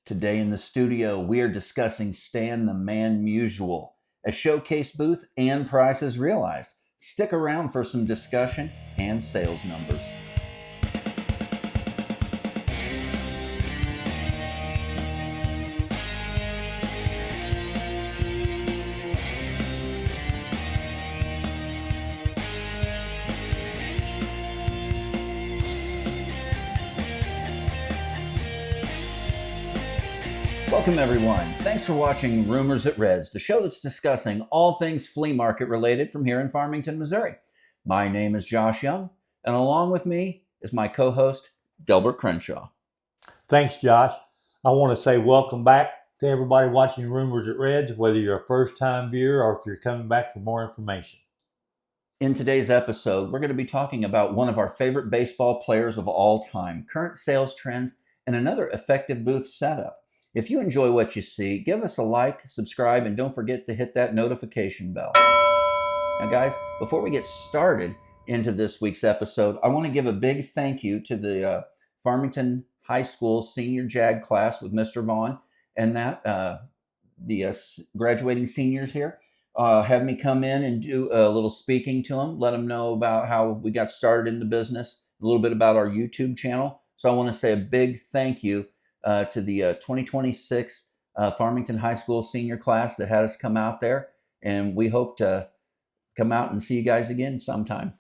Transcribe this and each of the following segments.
Today in the studio, we are discussing Stan the Man Musial, a showcase booth and prices realized. Stick around for some discussion and sales numbers. Welcome everyone. Thanks for watching Rumors at R.E.D.S, the show that's discussing all things flea market related from here in Farmington, Missouri. My name is Josh Young, and along with me is my co-host, Delbert Crenshaw. Thanks, Josh. I want to say welcome back to everybody watching Rumors at R.E.D.S, whether you're a first-time viewer or if you're coming back for more information. In today's episode, we're going to be talking about one of our favorite baseball players of all time, current sales trends, and another effective booth setup. If you enjoy what you see, give us a like, subscribe, and don't forget to hit that notification bell. Now, guys, before we get started into this week's episode, I want to give a big thank you to the Farmington High School Senior JAG class with Mr. Vaughn and the graduating seniors here. Had me come in and do a little speaking to them, let them know about how we got started in the business, a little bit about our YouTube channel. So I want to say a big thank you to the 2026 Farmington High School senior class that had us come out there. And we hope to come out and see you guys again sometime.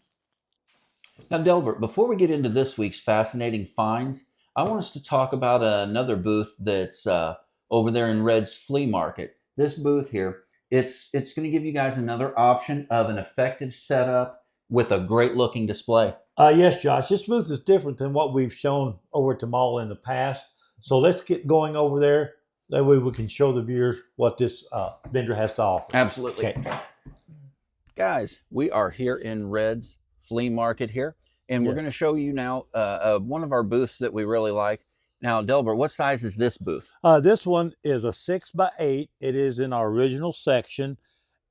Now, Delbert, before we get into this week's fascinating finds, I want us to talk about another booth that's over there in R.E.D.S Flea Market. This booth here, it's going to give you guys another option of an effective setup with a great looking display. Yes, Josh. This booth is different than what we've shown over at the mall in the past. So let's get going over there. That way we can show the viewers what this vendor has to offer. Absolutely. Okay. Guys, we are here in R.E.D.S Flea Market here, and we're going to show you now one of our booths that we really like. Now, Delbert, what size is this booth? This one is a 6x8. It is in our original section.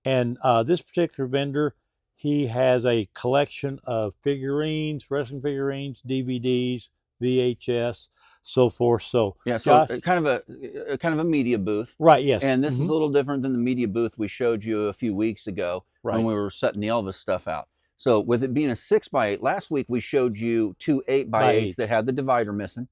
And this particular vendor, he has a collection of figurines, wrestling figurines, DVDs, VHS, so forth. So yeah, so Josh, kind of a media booth, right? Yes, and this is a little different than the media booth we showed you a few weeks ago when we were setting the Elvis stuff out. So with it being a 6x8, last week we showed you two 8x8s that had the divider missing,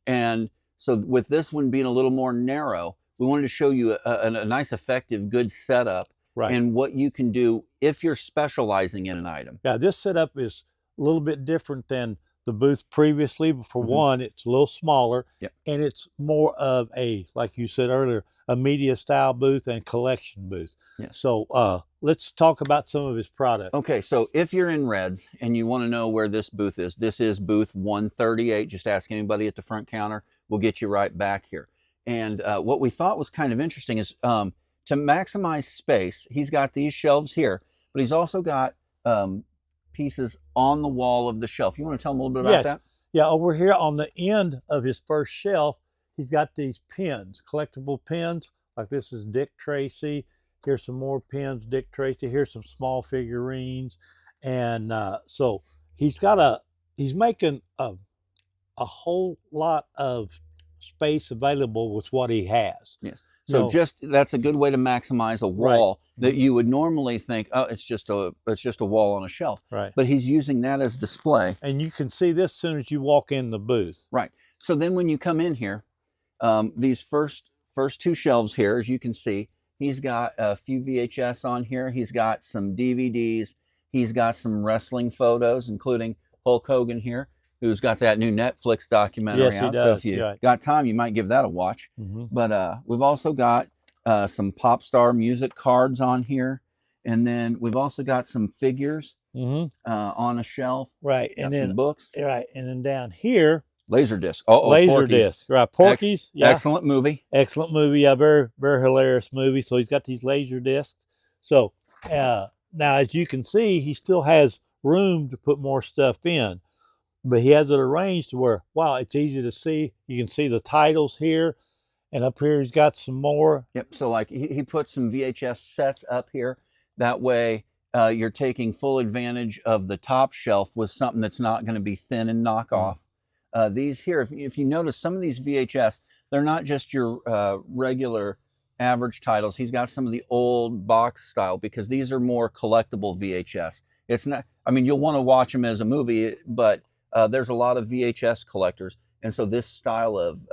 and so with this one being a little more narrow, we wanted to show you a nice, effective, good setup, and what you can do if you're specializing in an item. Yeah, this setup is a little bit different than the booth previously, but for one, it's a little smaller, and it's more of a, like you said earlier, a media style booth and collection booth. So let's talk about some of his products. Okay, so if you're in R.E.D.S and you want to know where this is booth 138. Just ask anybody at the front counter. We'll get you right back here. And what we thought was kind of interesting is to maximize space, he's got these shelves here, but he's also got pieces on the wall of the shelf. You want to tell them a little bit about that? Yeah, over here on the end of his first shelf, he's got these pins, collectible pins. Like this is Dick Tracy. Here's some more pins, Dick Tracy. Here's some small figurines. And so he's making a whole lot of space available with what he has. Yes. So that's a good way to maximize a wall that you would normally think, oh, it's just a wall on a shelf. Right. But he's using that as display. And you can see this as soon as you walk in the booth. Right. So then when you come in here, these first two shelves here, as you can see, he's got a few VHS on here. He's got some DVDs. He's got some wrestling photos, including Hulk Hogan here, who's got that new Netflix documentary out. So if you got time, you might give that a watch. But we've also got some pop star music cards on here. And then we've also got some figures on a shelf. Right. And then some books. Right. And then down here, Laserdisc. Laserdisc. Right. Porky's. Excellent movie. Excellent movie. Yeah. Very, very hilarious movie. So he's got these laser discs. So now, as you can see, he still has room to put more stuff in. But he has it arranged to where, wow, it's easy to see. You can see the titles here. And up here, he's got some more. Yep. So like he put some VHS sets up here. That way you're taking full advantage of the top shelf with something that's not going to be thin and knock off. These here, if you notice, some of these VHS, they're not just your regular average titles. He's got some of the old box style because these are more collectible VHS. It's not, I mean, you'll want to watch them as a movie, but there's a lot of VHS collectors. And so this style of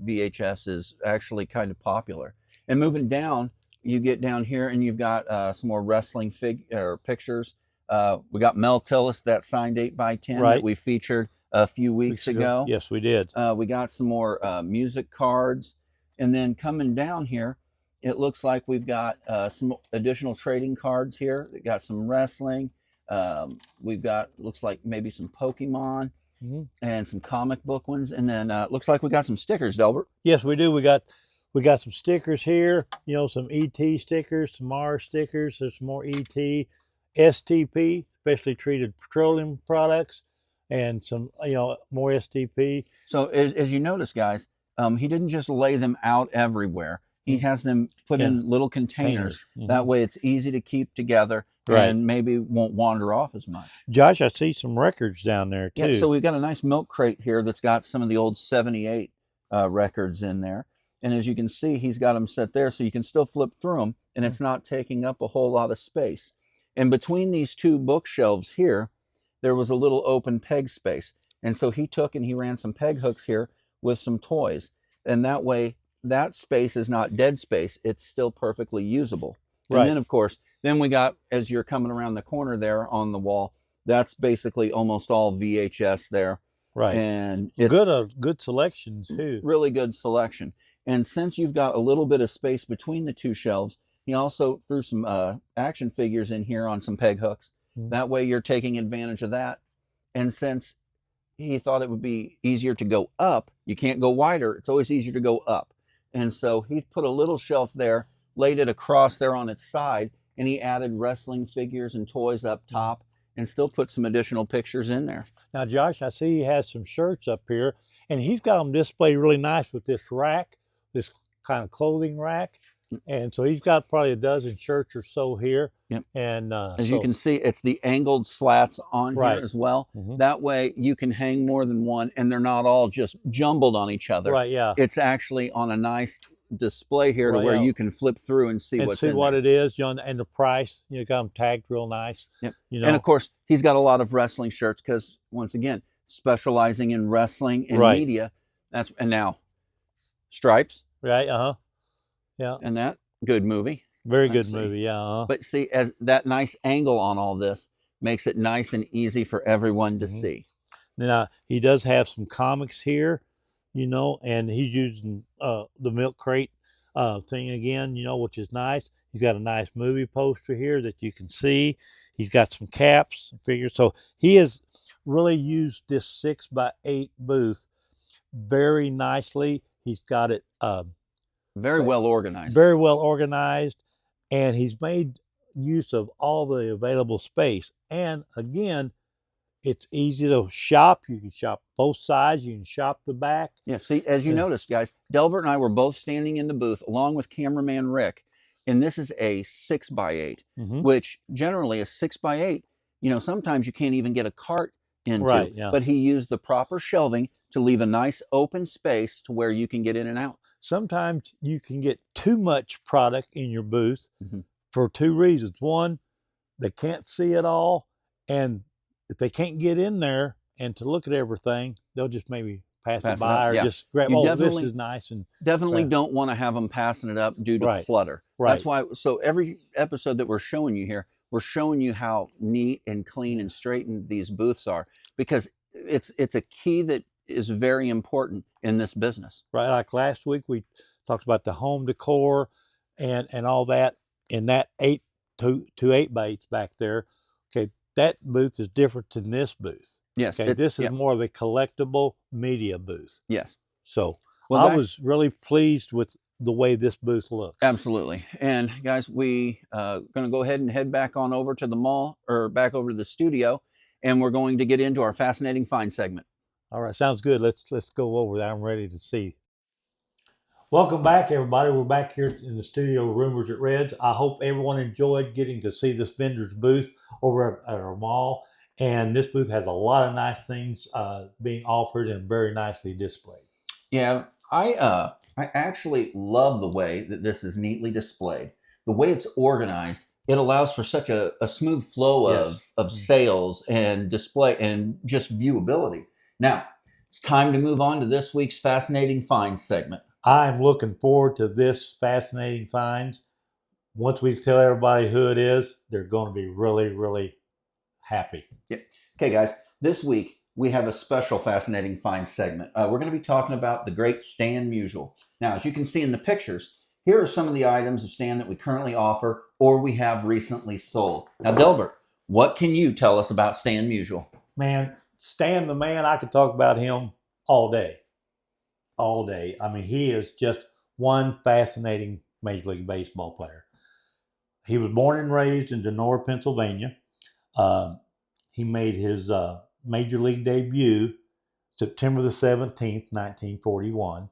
VHS is actually kind of popular. And moving down, you get down here and you've got some more wrestling pictures. We got Mel Tillis, that signed 8x10 that we featured a few weeks ago. Yes, we did. We got some more music cards. And then coming down here, it looks like we've got some additional trading cards here. We got some wrestling. We've got, looks like maybe some Pokemon and some comic book ones. And then looks like we got some stickers, Delbert. Yes, we do. We got some stickers here, you know, some ET stickers, some R stickers. There's some more ET, STP, specially treated petroleum products, and some, you know, more STP. So as you notice, guys, he didn't just lay them out everywhere. He has them put in little containers. That way it's easy to keep together and maybe won't wander off as much. Josh, I see some records down there too. Yeah, so we've got a nice milk crate here that's got some of the old 78 records in there. And as you can see, he's got them set there so you can still flip through them and it's not taking up a whole lot of space. And between these two bookshelves here, there was a little open peg space. And so he took and he ran some peg hooks here with some toys. And that way, that space is not dead space. It's still perfectly usable. And then, of course, then we got, as you're coming around the corner there on the wall, that's basically almost all VHS there. Right. And it's good selection too. Really good selection. And since you've got a little bit of space between the two shelves, he also threw some action figures in here on some peg hooks. That way you're taking advantage of that. And since he thought it would be easier to go up, you can't go wider. It's always easier to go up. And so he's put a little shelf there, laid it across there on its side, and he added wrestling figures and toys up top and still put some additional pictures in there. Now, Josh, I see he has some shirts up here, and he's got them displayed really nice with this rack, this kind of clothing rack. And so he's got probably a dozen shirts or so here. Yep. And as you can see, it's the angled slats on here as well. That way you can hang more than one and they're not all just jumbled on each other. Right, yeah. It's actually on a nice display here to where you can flip through and see what's in what there. it is, you know, and the price. You know, got them tagged real nice. Yep. You know? And of course, he's got a lot of wrestling shirts because, once again, specializing in wrestling and media. And now, Stripes. Right. Yeah. And that good movie. Very good movie. Yeah. But see, as that nice angle on all this makes it nice and easy for everyone to see. Now he does have some comics here, you know, and he's using the milk crate thing again, you know, which is nice. He's got a nice movie poster here that you can see. He's got some caps and figures. So he has really used this 6x8 booth very nicely. He's got it very well organized. Very well organized. And he's made use of all the available space. And again, it's easy to shop. You can shop both sides. You can shop the back. Yeah, see, as you noticed, guys, Delbert and I were both standing in the booth along with cameraman Rick. And this is a 6x8, which generally a 6x8, you know, sometimes you can't even get a cart into. Right, yeah. But he used the proper shelving to leave a nice open space to where you can get in and out. Sometimes you can get too much product in your booth for two reasons. One, they can't see it all. And if they can't get in there and to look at everything, they'll just maybe pass it by or just grab, this is nice. And definitely don't want to have them passing it up due to clutter. That's why, so every episode that we're showing you here, we're showing you how neat and clean and straightened these booths are, because it's a key that is very important in this business. Right, like last week we talked about the home decor and all that, and that 8x8 back there. Okay, that booth is different than this booth. Yes. Okay, this is more of a collectible media booth. Yes. So I was really pleased with the way this booth looks. Absolutely. And guys, we going to go ahead and head back on over to the mall, or back over to the studio, and we're going to get into our fascinating find segment. All right, sounds good. Let's go over that. I'm ready to see. Welcome back, everybody. We're back here in the studio Rumors at R.E.D.S. I hope everyone enjoyed getting to see this vendor's booth over at our mall. And this booth has a lot of nice things being offered and very nicely displayed. Yeah, I actually love the way that this is neatly displayed. The way it's organized, it allows for such a smooth flow Yes. of sales and display and just viewability. Now, it's time to move on to this week's fascinating finds segment. I'm looking forward to this fascinating finds. Once we tell everybody who it is, they're going to be really, really happy. Yep. Okay, guys, this week we have a special fascinating find segment. We're going to be talking about the great Stan Musial. Now, as you can see in the pictures, here are some of the items of Stan that we currently offer or we have recently sold. Now, Delbert, what can you tell us about Stan Musial? Man, Stan the man, I could talk about him all day. All day. I mean, he is just one fascinating Major League Baseball player. He was born and raised in Denora, Pennsylvania. He made his Major League debut September the 17th, 1941.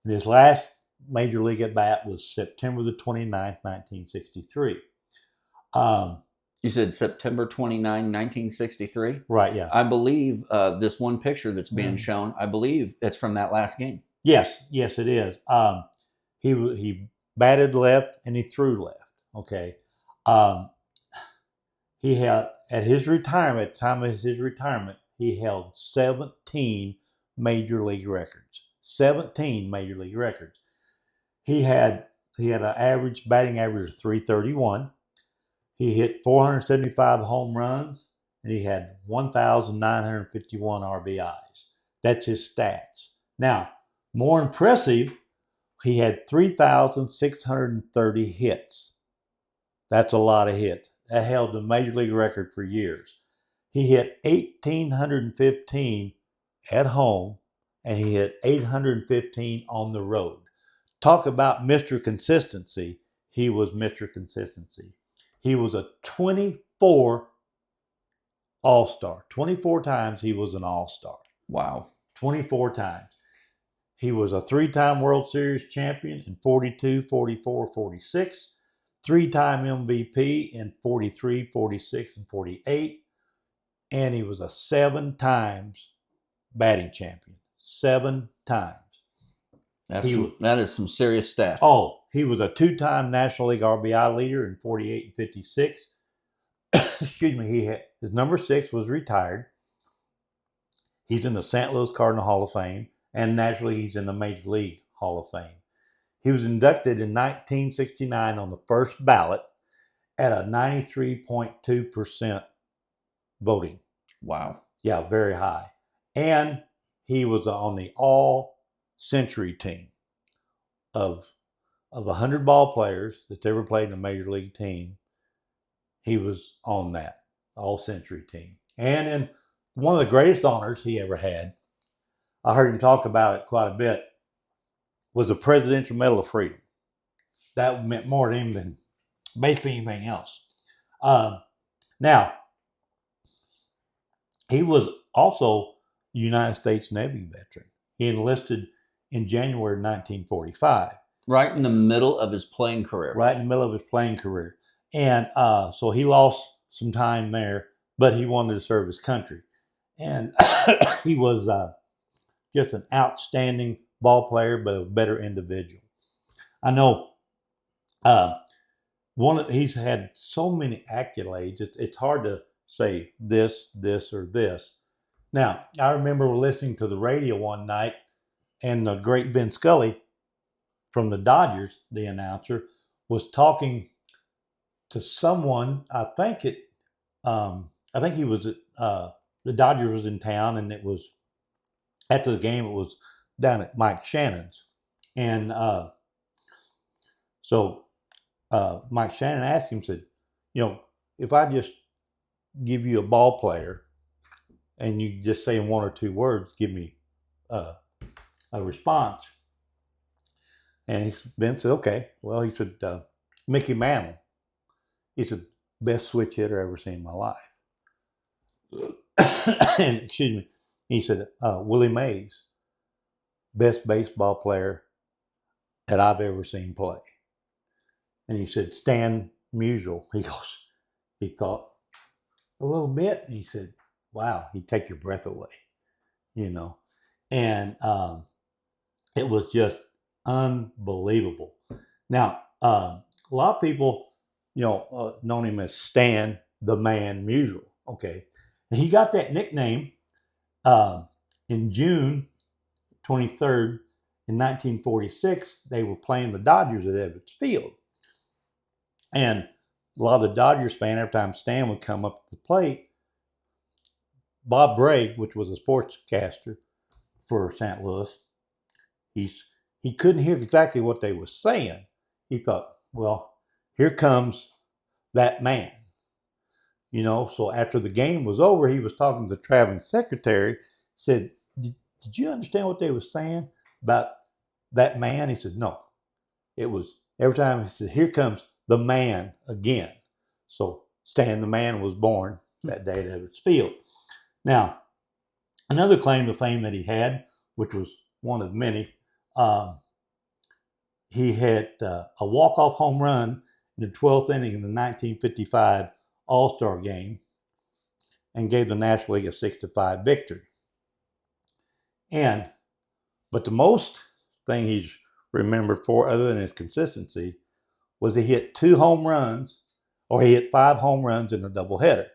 And his last Major League at bat was September the 29th, 1963. You said September 29, 1963? Right, yeah. I believe this one picture that's being shown, I believe it's from that last game. Yes, it is. He batted left and he threw left. Okay. He had at his retirement, time of his retirement, he held 17 major league records. 17 major league records. He had an average batting average of 331. He hit 475 home runs and he had 1,951 RBIs. That's his stats. Now, more impressive, he had 3,630 hits. That's a lot of hits. That held the major league record for years. He hit 1,815 at home and he hit 815 on the road. Talk about Mr. Consistency. He was Mr. Consistency. He was a 24 All-Star. 24 times he was an All-Star. Wow. 24 times. He was a 3-time World Series champion in 42, 44, 46. 3-time MVP in 43, 46, and 48. And he was a 7 times batting champion. 7 times. That is some serious stats. Oh, he was a 2-time National League RBI leader in 48 and 56. Excuse me, his number 6 was retired. He's in the St. Louis Cardinal Hall of Fame, and naturally he's in the Major League Hall of Fame. He was inducted in 1969 on the first ballot at a 93.2% voting. Wow. Yeah, very high. And he was on the all-century team of 100 ball players that's ever played in a major league team. He was on that all-century team. And in one of the greatest honors he ever had, I heard him talk about it quite a bit, was the Presidential Medal of Freedom. That meant more to him than basically anything else. Now, he was also a United States Navy veteran. He enlisted in January 1945. Right in the middle of his playing career. Right in the middle of his playing career. And so he lost some time there, but he wanted to serve his country. And he was just an outstanding ball player, but a better individual. I know he's had so many accolades, it's hard to say this, or this. Now, I remember listening to the radio one night, and the great Vin Scully from the Dodgers, the announcer, was talking to someone. I think he was at the Dodgers was in town, and it was after the game. It was down at Mike Shannon's, and so Mike Shannon asked him, said, if I just give you a ball player and you just say in 1 or 2 words, give me a response. And Ben said, okay. Well, he said, Mickey Mantle. He said, best switch hitter I ever seen in my life. And excuse me. He said, Willie Mays, best baseball player that I've ever seen play. And he said, Stan Musial. He thought a little bit. And he said, wow, he'd take your breath away, And It was just unbelievable. Now, a lot of people, known him as Stan the Man Musial. Okay, and he got that nickname uh, in June 23rd in 1946. They were playing the Dodgers at Ebbets Field, and a lot of the Dodgers fan, every time Stan would come up to the plate, Bob Bragg, which was a sportscaster for St. Louis, he couldn't hear exactly what they were saying. He thought, well, here comes that man. So after the game was over, he was talking to the traveling secretary, said, did you understand what they were saying about that man? He said, no. It was every time he said, here comes the man again. So Stan the Man was born that day at Ebbets Field. Now, another claim to fame that he had, which was one of many, he had a walk-off home run in the 12th inning in the 1955 All-Star game and gave the National League a 6-5 victory. But the most thing he's remembered for, other than his consistency, was he hit 5 home runs in a doubleheader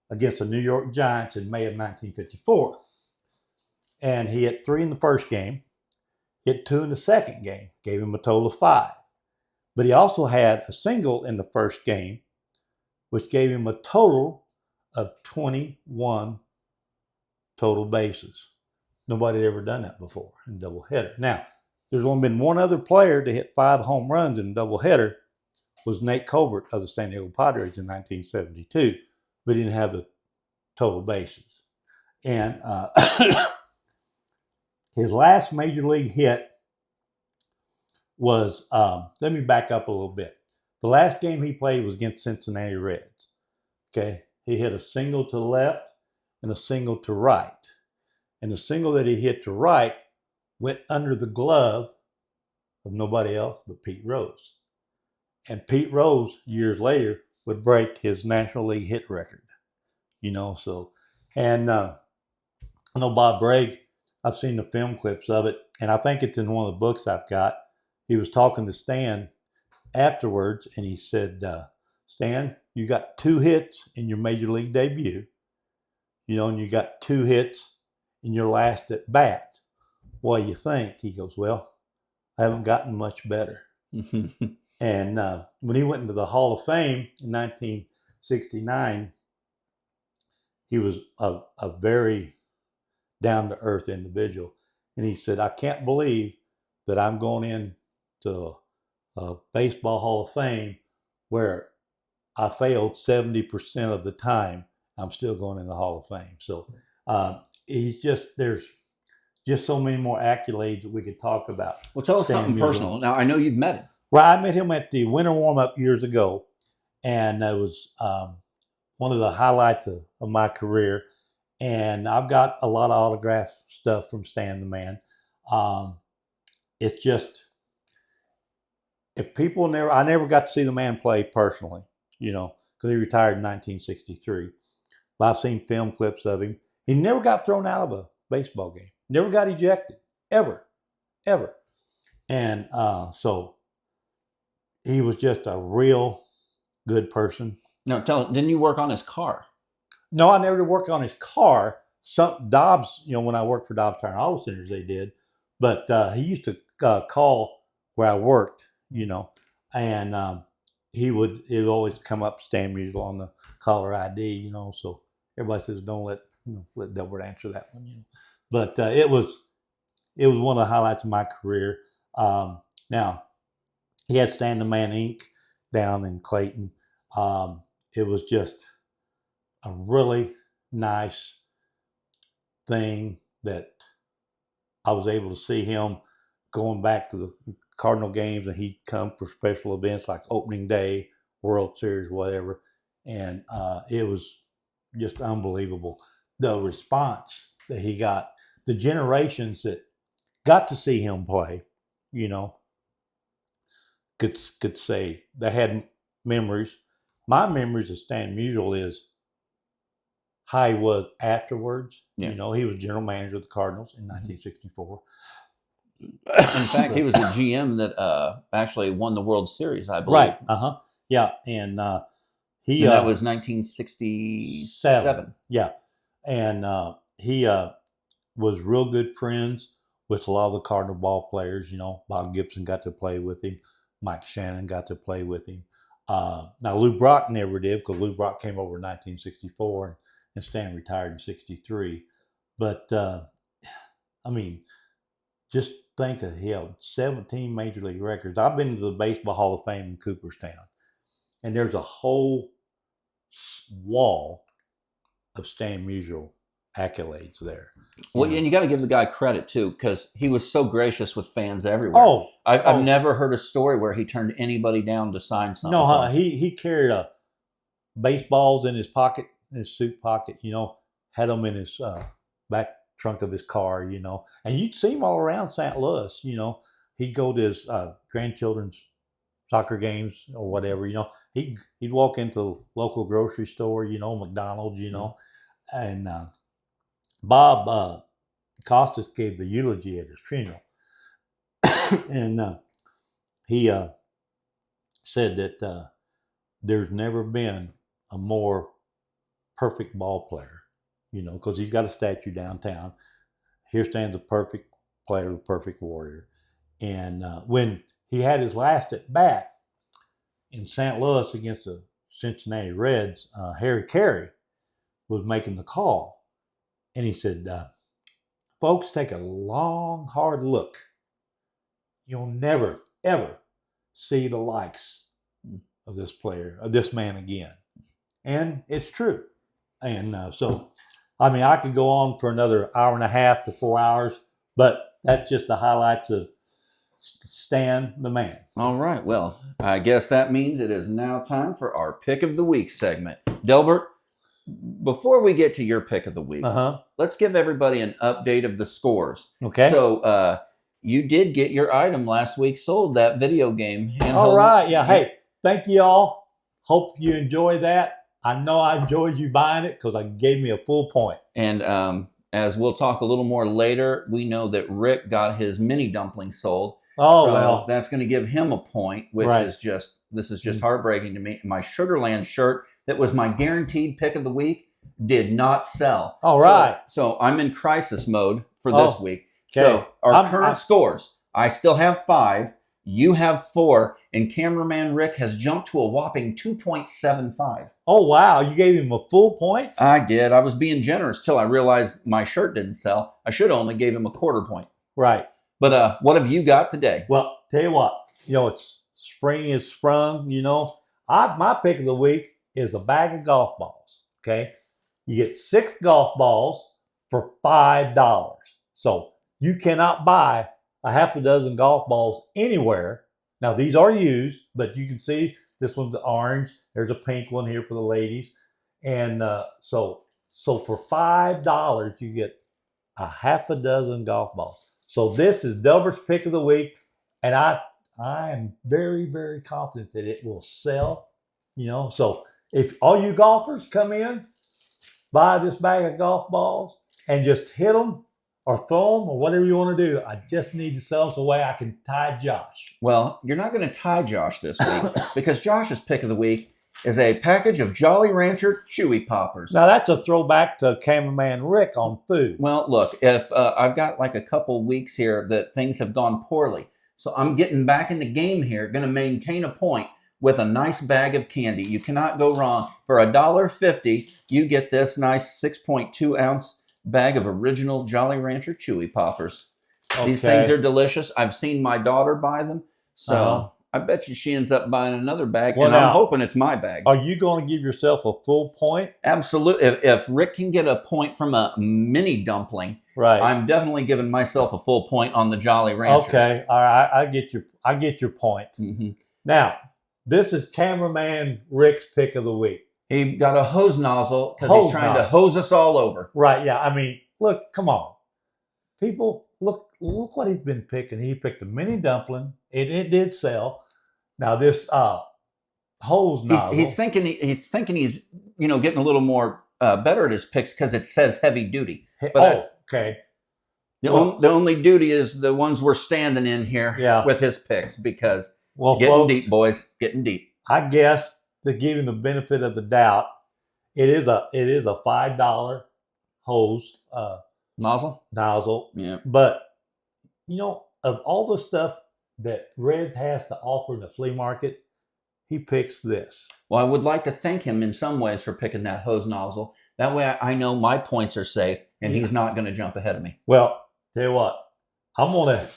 against the New York Giants in May of 1954. And he hit 3 in the first game, hit 2 in the second game, gave him a total of 5. But he also had a single in the first game, which gave him a total of 21 total bases. Nobody had ever done that before in a doubleheader. Now, there's only been one other player to hit 5 home runs in a doubleheader, was Nate Colbert of the San Diego Padres in 1972, but he didn't have the total bases. And his last major league hit was, let me back up a little bit. The last game he played was against Cincinnati Reds. Okay, he hit a single to the left and a single to right. And the single that he hit to right went under the glove of nobody else but Pete Rose. And Pete Rose, years later, would break his National League hit record. And I know Bob Bragg, I've seen the film clips of it, and I think it's in one of the books I've got. He was talking to Stan afterwards, and he said, Stan, you got 2 hits in your major league debut, and you got 2 hits in your last at bat. What do you think? He goes, well, I haven't gotten much better. And when he went into the Hall of Fame in 1969, he was a very down-to-earth individual. And he said, I can't believe that I'm going into a Baseball Hall of Fame where I failed 70% of the time. I'm still going in the Hall of Fame. So there's just so many more accolades that we could talk about. Well, tell us something personal. Now, I know you've met him. Well, I met him at the winter warm-up years ago, and it was one of the highlights of my career. And I've got a lot of autograph stuff from Stan the Man. It's just, I never got to see the man play personally, because he retired in 1963. But I've seen film clips of him. He never got thrown out of a baseball game. Never got ejected, ever. And so he was just a real good person. Now, didn't you work on his car? No, I never did work on his car. Some Dobbs, when I worked for Dobbs Tire Auto Centers, they did. But he used to call where I worked, and it would always come up Stan Musial on the caller ID, so everybody says don't let Delbert answer that one, But it was one of the highlights of my career. Now, he had Stan the Man Inc. down in Clayton. It was just a really nice thing that I was able to see him going back to the Cardinal games, and he'd come for special events like opening day, World Series, whatever. And it was just unbelievable. The response that he got, the generations that got to see him play, could say they had memories. My memories of Stan Musial is how he was afterwards. Yeah. He was general manager of the Cardinals in 1964. In fact, he was the GM that actually won the World Series, I believe. Right. Yeah. And he And that was 1967. Yeah. And he was real good friends with a lot of the Cardinal ball players. Bob Gibson got to play with him. Mike Shannon got to play with him. Now, Lou Brock never did, because Lou Brock came over in 1964 and Stan retired in 63. But, I mean, just think of, he held 17 major league records. I've been to the Baseball Hall of Fame in Cooperstown, and there's a whole wall of Stan Musial accolades there. Well, and you got to give the guy credit too, because he was so gracious with fans everywhere. I've never heard a story where he turned anybody down to sign something. No, he carried baseballs in his pocket, in his suit pocket. Had them in his back trunk of his car. And you'd see him all around St. Louis. He'd go to his grandchildren's soccer games or whatever. He'd walk into the local grocery store. McDonald's. And Bob Costas gave the eulogy at his funeral, and he said that there's never been a more perfect ball player, because he's got a statue downtown. Here stands a perfect player, a perfect warrior. And when he had his last at bat in St. Louis against the Cincinnati Reds, Harry Carey was making the call. And he said, folks, take a long, hard look. You'll never, ever see the likes of this player, of this man again. And it's true. And I could go on for another hour and a half to 4 hours, but that's just the highlights of Stan the man. All right. Well, I guess that means it is now time for our Pick of the Week segment. Delbert, before we get to your pick of the week, let's give everybody an update of the scores. Okay. So you did get your item last week sold, that video game. All right. Yeah. Hey, thank you all. Hope you enjoy that. I know I enjoyed you buying it, because it gave me a full point. And as we'll talk a little more later, we know that Rick got his mini dumpling sold. Well, that's going to give him a point, which is just heartbreaking to me. My Sugarland shirt that was my guaranteed pick of the week did not sell. All right. So I'm in crisis mode for this week. Okay. So our current scores, I still have 5, you have 4, and cameraman Rick has jumped to a whopping 2.75. Oh, wow. You gave him a full point? I did. I was being generous till I realized my shirt didn't sell. I should have only gave him a quarter point. Right. But what have you got today? Well, tell you what, it's spring is sprung, my pick of the week is a bag of golf balls. Okay. You get 6 golf balls for $5. So you cannot buy a half a dozen golf balls anywhere. Now, these are used, but you can see this one's orange. There's a pink one here for the ladies. And so for $5, you get a half a dozen golf balls. So this is Delbert's pick of the week. And I am very, very confident that it will sell. So if all you golfers come in, buy this bag of golf balls and just hit them or throw them or whatever you want to do. I just need to sell them so way I can tie Josh. Well, you're not going to tie Josh this week because Josh's pick of the week is a package of Jolly Rancher Chewy Poppers. Now, that's a throwback to Cameraman Rick on food. Well, look, if I've got like a couple weeks here that things have gone poorly, so I'm getting back in the game here, going to maintain a point with a nice bag of candy. You cannot go wrong. For $1.50, you get this nice 6.2 ounce bag of original Jolly Rancher Chewy Poppers. Okay. These things are delicious. I've seen my daughter buy them, so I bet you she ends up buying another bag, and I'm hoping it's my bag. Are you going to give yourself a full point? Absolutely. If Rick can get a point from a mini dumpling, right, I'm definitely giving myself a full point on the Jolly Ranchers. Okay, all right, I get your point. Mm-hmm. Now, this is Cameraman Rick's pick of the week. He got a hose nozzle because he's trying to hose us all over. Right, yeah. I mean, look, come on. People, look what he's been picking. He picked a mini dumpling. It did sell. Now this hose nozzle. He's thinking he's getting a little more better at his picks because it says heavy duty. Okay. The only duty is the ones we're standing in here with his picks, because it's getting folks, deep, boys. Getting deep. I guess, to give him the benefit of the doubt, it is a $5 hose nozzle. Yeah. But of all the stuff that R.E.D.S has to offer in the flea market, he picks this. Well, I would like to thank him in some ways for picking that hose nozzle. That way I know my points are safe and he's not going to jump ahead of me. Well, tell you what, I'm going to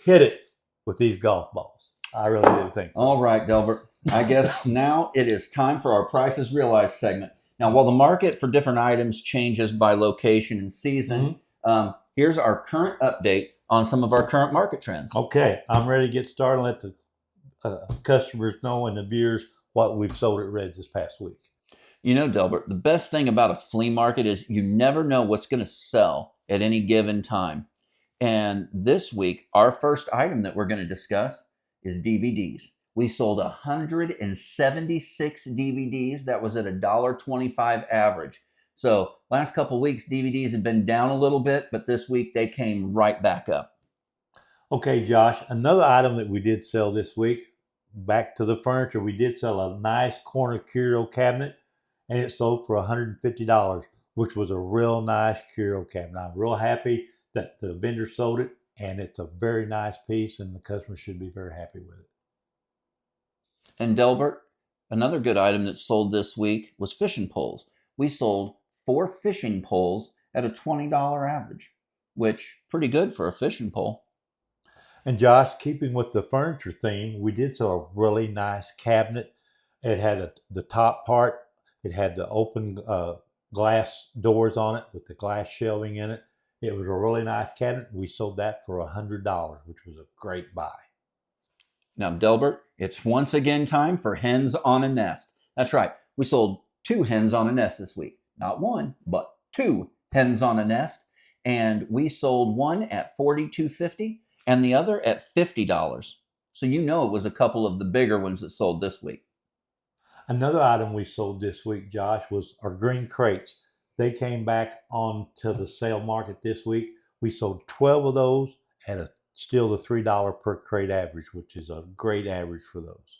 hit it with these golf balls. I really do think so. All right, Delbert. I guess now it is time for our Prices Realized segment. Now, while the market for different items changes by location and season, here's our current update on some of our current market trends. Okay, I'm ready to get started and let the customers know and the viewers what we've sold at R.E.D.S this past week. You know, Delbert, the best thing about a flea market is you never know what's going to sell at any given time. And this week, our first item that we're going to discuss is DVDs. We sold 176 DVDs. That was at $1.25 average. So last couple of weeks, DVDs have been down a little bit, but this week they came right back up. Okay, Josh, another item that we did sell this week, back to the furniture, we did sell a nice corner curio cabinet, and it sold for $150, which was a real nice curio cabinet. I'm real happy that the vendor sold it, and it's a very nice piece, and the customer should be very happy with it. And Delbert, another good item that sold this week was fishing poles. We sold 4 fishing poles at a $20 average, which pretty good for a fishing pole. And Josh, keeping with the furniture theme, we did sell a really nice cabinet. It had the top part. It had the open glass doors on it with the glass shelving in it. It was a really nice cabinet. We sold that for $100, which was a great buy. Now, Delbert, it's once again time for hens on a nest. That's right. We sold 2 hens on a nest this week. Not 1, but 2 hens on a nest. And we sold one at $42.50 and the other at $50. So you know it was a couple of the bigger ones that sold this week. Another item we sold this week, Josh, was our green crates. They came back onto the sale market this week. We sold 12 of those at still the $3 per crate average, which is a great average for those.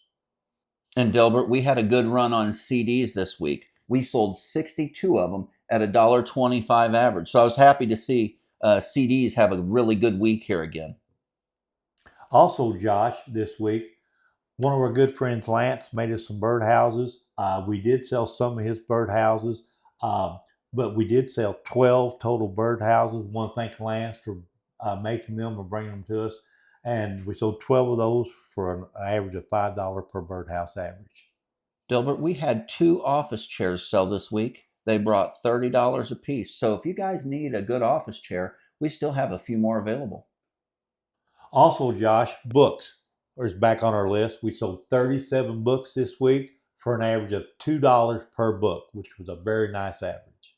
And Delbert, we had a good run on CDs this week. We sold 62 of them at $1.25 average. So I was happy to see CDs have a really good week here again. Also, Josh, this week, one of our good friends, Lance, made us some birdhouses. We did sell some of his birdhouses, but we did sell 12 total birdhouses. I want to thank Lance for making them or bringing them to us. And we sold 12 of those for an average of $5 per birdhouse average. Delbert, we had 2 office chairs sell this week. They brought $30 a piece. So if you guys need a good office chair, we still have a few more available. Also, Josh, books is back on our list. We sold 37 books this week for an average of $2 per book, which was a very nice average.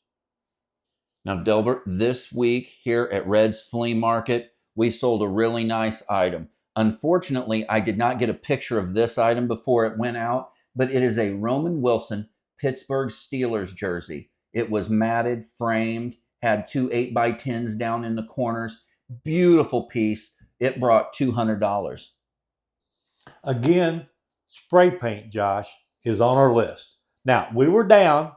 Now, Delbert, this week here at R.E.D.S Flea Market, we sold a really nice item. Unfortunately, I did not get a picture of this item before it went out, but it is a Roman Wilson Pittsburgh Steelers jersey. It was matted, framed, had 2 8x10s down in the corners. Beautiful piece. It brought $200. Again, spray paint, Josh, is on our list. Now, we were down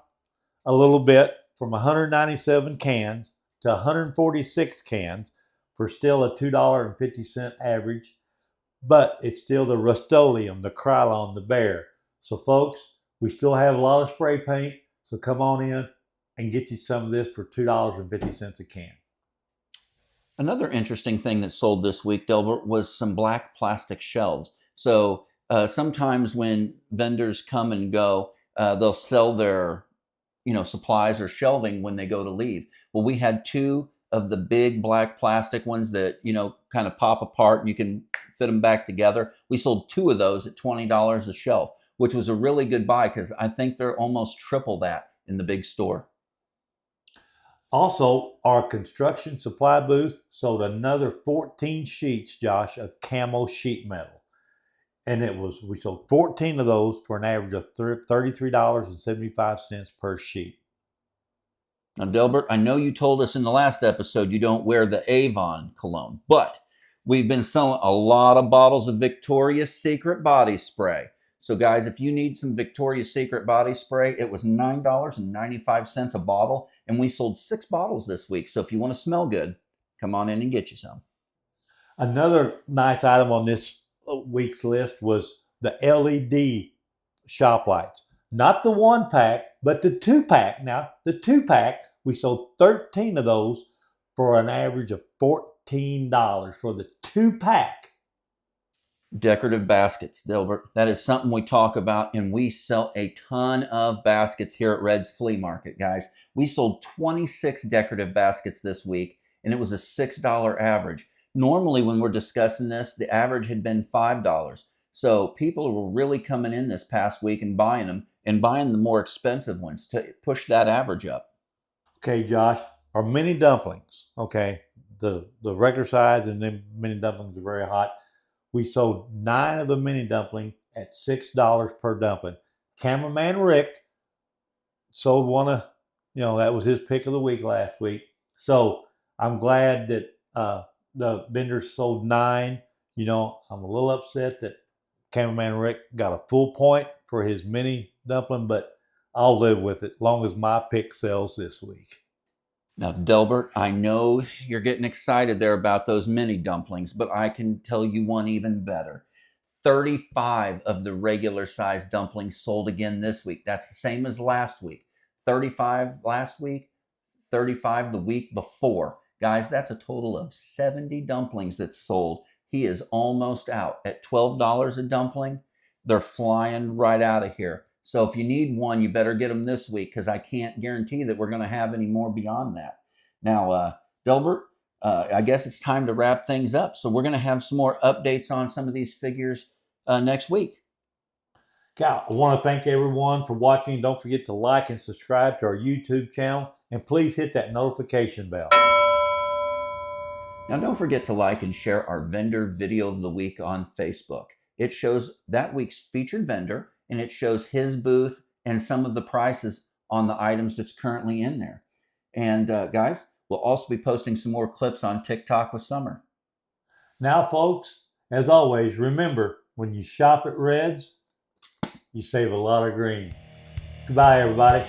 a little bit from 197 cans to 146 cans for still a $2.50 average, but it's still the Rust-Oleum, the Krylon, the Bear. So, folks, we still have a lot of spray paint, so come on in and get you some of this for $2.50 a can. Another interesting thing that sold this week, Delbert, was some black plastic shelves. So sometimes when vendors come and go, they'll sell their supplies or shelving when they go to leave. Well, we had 2 of the big black plastic ones that kind of pop apart and you can fit them back together. We sold 2 of those at $20 a shelf, which was a really good buy because I think they're almost triple that in the big store. Also, our construction supply booth sold another 14 sheets, Josh, of camo sheet metal. And we sold 14 of those for an average of $33.75 per sheet. Now, Delbert, I know you told us in the last episode you don't wear the Avon cologne, but we've been selling a lot of bottles of Victoria's Secret body spray. So, guys, if you need some Victoria's Secret body spray, it was $9.95 a bottle, and we sold 6 bottles this week. So, if you want to smell good, come on in and get you some. Another nice item on this week's list was the LED shop lights. Not the 1-pack, but the 2-pack. Now, the 2-pack, we sold 13 of those for an average of $14 for the 2-pack. Decorative baskets, Dilbert. That is something we talk about, and we sell a ton of baskets here at R.E.D.S Flea Market, guys. We sold 26 decorative baskets this week, and it was a $6 average. Normally, when we're discussing this, the average had been $5. So people were really coming in this past week and buying them, and buying the more expensive ones to push that average up. Okay, Josh, our mini dumplings. Okay, the regular size and then mini dumplings are very hot. We sold 9 of the mini dumpling at $6 per dumpling. Cameraman Rick sold one of, that was his pick of the week last week. So I'm glad that the vendors sold 9. I'm a little upset that Cameraman Rick got a full point for his mini dumpling, but I'll live with it as long as my pick sells this week. Now, Delbert, I know you're getting excited there about those mini dumplings, but I can tell you one even better. 35 of the regular size dumplings sold again this week. That's the same as last week. 35 last week, 35 the week before. Guys, that's a total of 70 dumplings that's sold. He is almost out at $12 a dumpling. They're flying right out of here. So if you need one, you better get them this week, because I can't guarantee that we're going to have any more beyond that. Now, Delbert, I guess it's time to wrap things up. So we're going to have some more updates on some of these figures next week. Cal, I want to thank everyone for watching. Don't forget to like and subscribe to our YouTube channel, and please hit that notification bell. Now, don't forget to like and share our vendor video of the week on Facebook. It shows that week's featured vendor, and it shows his booth and some of the prices on the items that's currently in there. And guys, we'll also be posting some more clips on TikTok with Summer. Now, folks, as always, remember, when you shop at R.E.D.S, you save a lot of green. Goodbye, everybody.